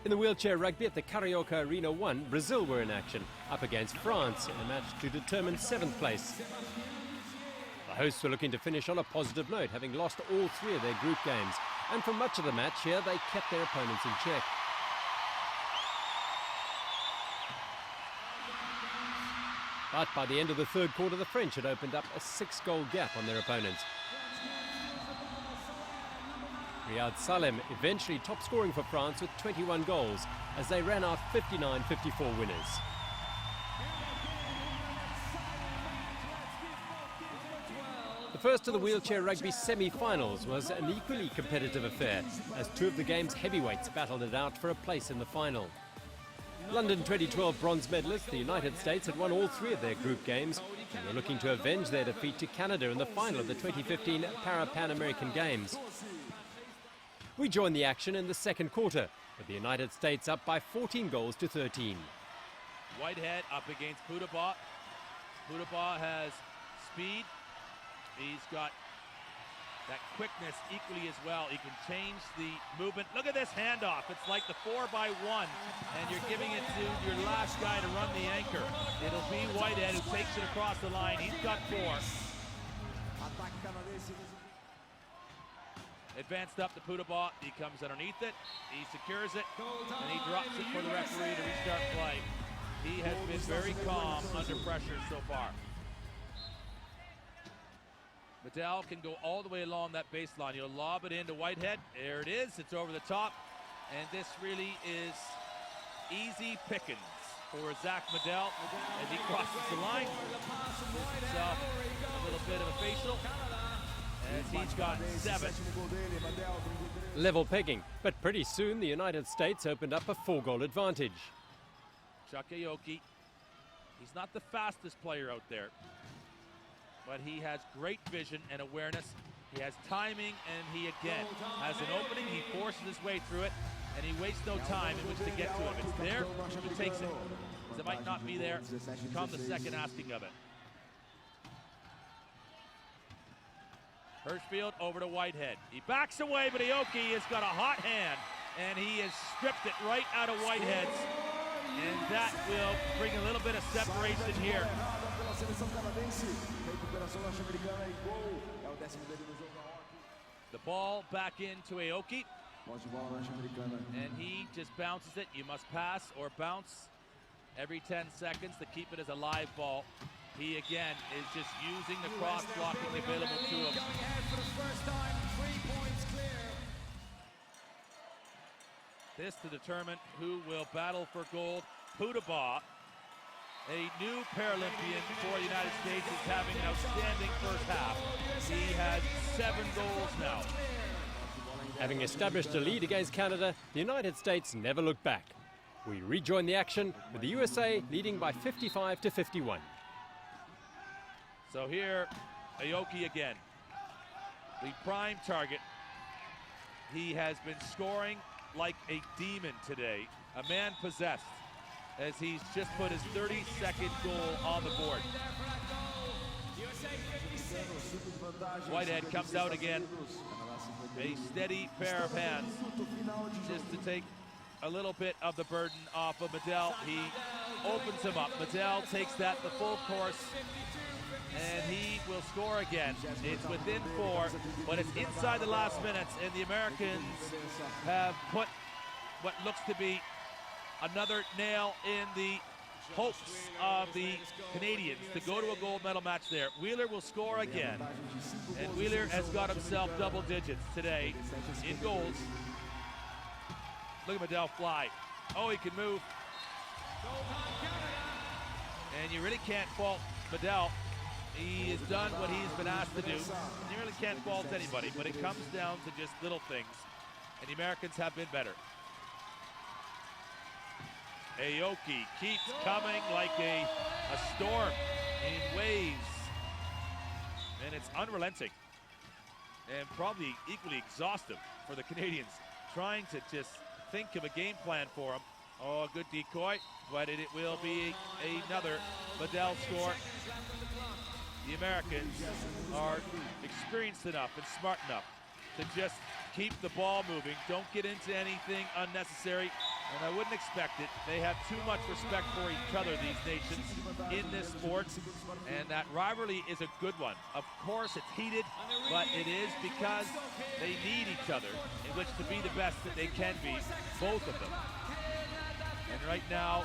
In the wheelchair rugby at the Carioca Arena 1, Brazil were in action, up against France in a match to determine 7th place. The hosts were looking to finish on a positive note, having lost all 3 of their group games. And for much of the match here, they kept their opponents in check. But by the end of the third quarter, the French had opened up a 6-goal gap on their opponents. Riyad Salem eventually top scoring for France with 21 goals as they ran out 59-54 winners. The first of the wheelchair rugby semi-finals was an equally competitive affair as 2 of the game's heavyweights battled it out for a place in the final. London 2012 bronze medalists, the United States, had won all 3 of their group games and were looking to avenge their defeat to Canada in the final of the 2015 Pan American Games. We joined the action in the second quarter, with the United States up by 14 goals to 13. Whitehead up against Pudabaugh. Pudabaugh has speed. He's got that quickness equally as well. He can change the movement. Look at this handoff. It's like the 4x1, and you're giving it to your last guy to run the anchor. It'll be Whitehead who takes it across the line. He's got 4. Advanced up to Pudabaugh. He comes underneath it. He secures it, and he drops it for the referee to restart play. He has been very calm under pressure so far. Medel can go all the way along that baseline. You'll lob it into Whitehead. There it is. It's over the top. And this really is easy pickings for Zach Medel as he crosses the line. A little bit of a facial. As he's got 7. Level pegging, but pretty soon the United States opened up a 4-goal advantage. Chuck Aoki, he's not the fastest player out there, but he has great vision and awareness. He has timing, and he again has an opening. He forces his way through it, and he wastes no time in which to get to it. If it's there, he takes it. Because it might not be there come the second asking of it. Hirschfield over to Whitehead. He backs away, but Aoki has got a hot hand, and he has stripped it right out of Whitehead's. And that will bring a little bit of separation here. The ball back into Aoki. And he just bounces it. You must pass or bounce every 10 seconds to keep it as a live ball. He again is just using the cross blocking available to him. This to determine who will battle for gold. Pudabaugh, a new Paralympian for the United States, is having an outstanding first half. He has 7 goals now. Having established a lead against Canada, the United States never looked back. We rejoined the action with the USA leading by 55-51. So here, Aoki again, the prime target. He has been scoring like a demon today, a man possessed, as he's just put his 32nd goal on the board. Whitehead comes out again, a steady pair of hands, just to take a little bit of the burden off of Medel. He opens him up. Medel takes that the full course, and he will score again. It's within 4, but it's inside the last minutes, and the Americans have put what looks to be another nail in the hopes of the Canadians to go to a gold medal match there. Wheeler will score again, and Wheeler has got himself double digits today in goals. Look at Medel fly. Oh, he can move. And you really can't fault Medel. He has done what he's been asked to do. You really can't fault anybody, but it comes down to just little things. And the Americans have been better. Aoki keeps coming like a storm in waves. And it's unrelenting. And probably equally exhaustive for the Canadians, trying to just think of a game plan for him. Oh, a good decoy, but it will be another Medel score. The Americans are experienced enough and smart enough to just keep the ball moving. Don't get into anything unnecessary. And I wouldn't expect it. They have too much respect for each other, these nations, in this sport. And that rivalry is a good one. Of course, it's heated, but it is because they need each other in which to be the best that they can be, both of them. And right now,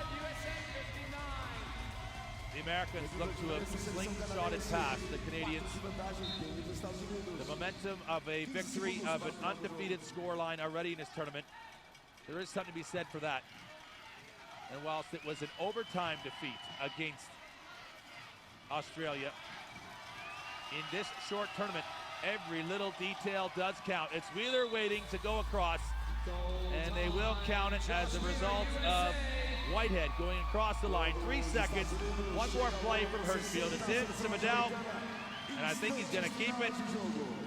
the Americans look to have slingshotted past the Canadians. The momentum of a victory, of an undefeated scoreline already in this tournament. There is something to be said for that. And whilst it was an overtime defeat against Australia, in this short tournament, every little detail does count. It's Wheeler waiting to go across, and they will count it as a result of Whitehead going across the line. 3 seconds, one more play from Hirschfield. It's in to Medell, and I think he's going to keep it.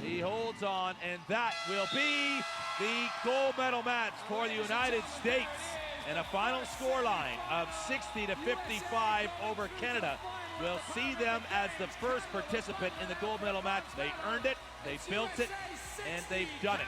He holds on, and that will be the gold medal match for the United States. And a final scoreline of 60-55 over Canada will see them as the first participant in the gold medal match. They earned it, they built it, and they've done it.